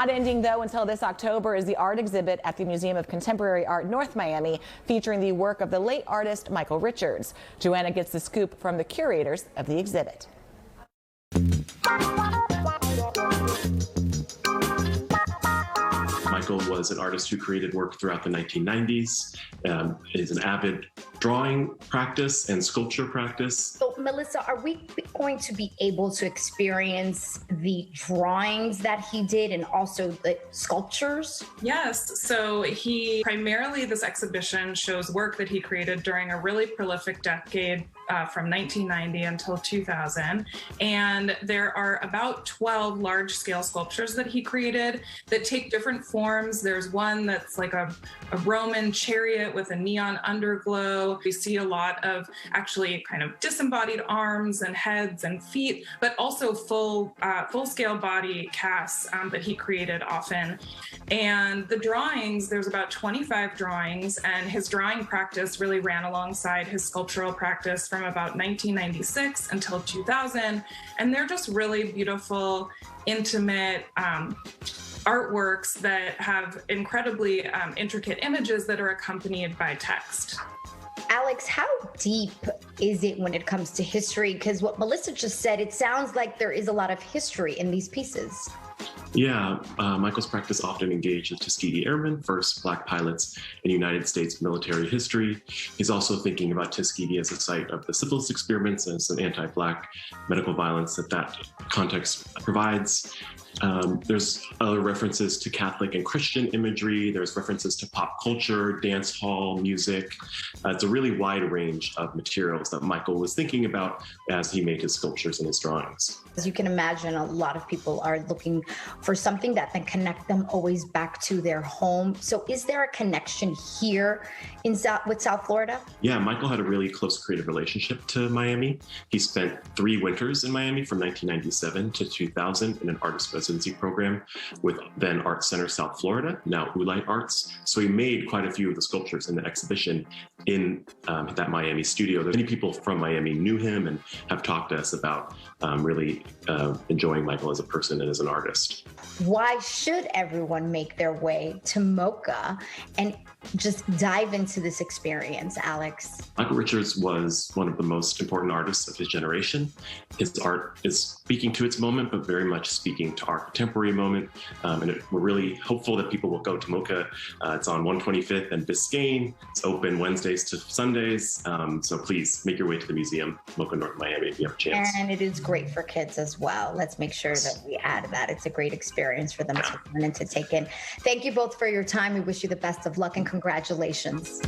Not ending, though, until this October is the art exhibit at the Museum of Contemporary Art, North Miami, featuring the work of the late artist Michael Richards. Joanna gets the scoop from the curators of the exhibit. Michael was an artist who created work throughout the 1990s, is an avid drawing practice and sculpture practice. So, Melissa, are we going to be able to experience the drawings that he did and also the sculptures? Yes. So primarily this exhibition shows work that he created during a really prolific decade from 1990 until 2000. And there are about 12 large-scale sculptures that he created that take different forms. There's one that's like a Roman chariot with a neon underglow. We see a lot of actually kind of disembodied arms and heads and feet, but also full-scale body casts that he created often. And the drawings, there's about 25 drawings, and his drawing practice really ran alongside his sculptural practice from about 1996 until 2000. And they're just really beautiful, intimate artworks that have incredibly intricate images that are accompanied by text. Alex, how deep is it when it comes to history? Because what Melissa just said, it sounds like there is a lot of history in these pieces. Yeah, Michael's practice often engaged with Tuskegee Airmen, first Black pilots in United States military history. He's also thinking about Tuskegee as a site of the syphilis experiments and some anti-Black medical violence that context provides. There's other references to Catholic and Christian imagery. There's references to pop culture, dance hall, music. It's a really wide range of materials that Michael was thinking about as he made his sculptures and his drawings. As you can imagine, a lot of people are looking for something that can connect them always back to their home. So is there a connection here with South Florida? Yeah, Michael had a really close creative relationship to Miami. He spent 3 winters in Miami from 1997 to 2000 in an artist residency program with then Art Center South Florida, now Ulite Arts. So he made quite a few of the sculptures in the exhibition in that Miami studio. Many people from Miami knew him and have talked to us about really enjoying Michael as a person and as an artist. Why should everyone make their way to MOCA and just dive into this experience, Alex? Michael Richards was one of the most important artists of his generation. His art is speaking to its moment, but very much speaking to our contemporary moment. We're really hopeful that people will go to MOCA. It's on 125th and Biscayne. It's open Wednesdays to Sundays. So please make your way to the museum, MOCA North Miami, if you have a chance. And it is great for kids as well. Let's make sure that we add that. It's a great experience for them to learn and to take in. Thank you both for your time. We wish you the best of luck and congratulations.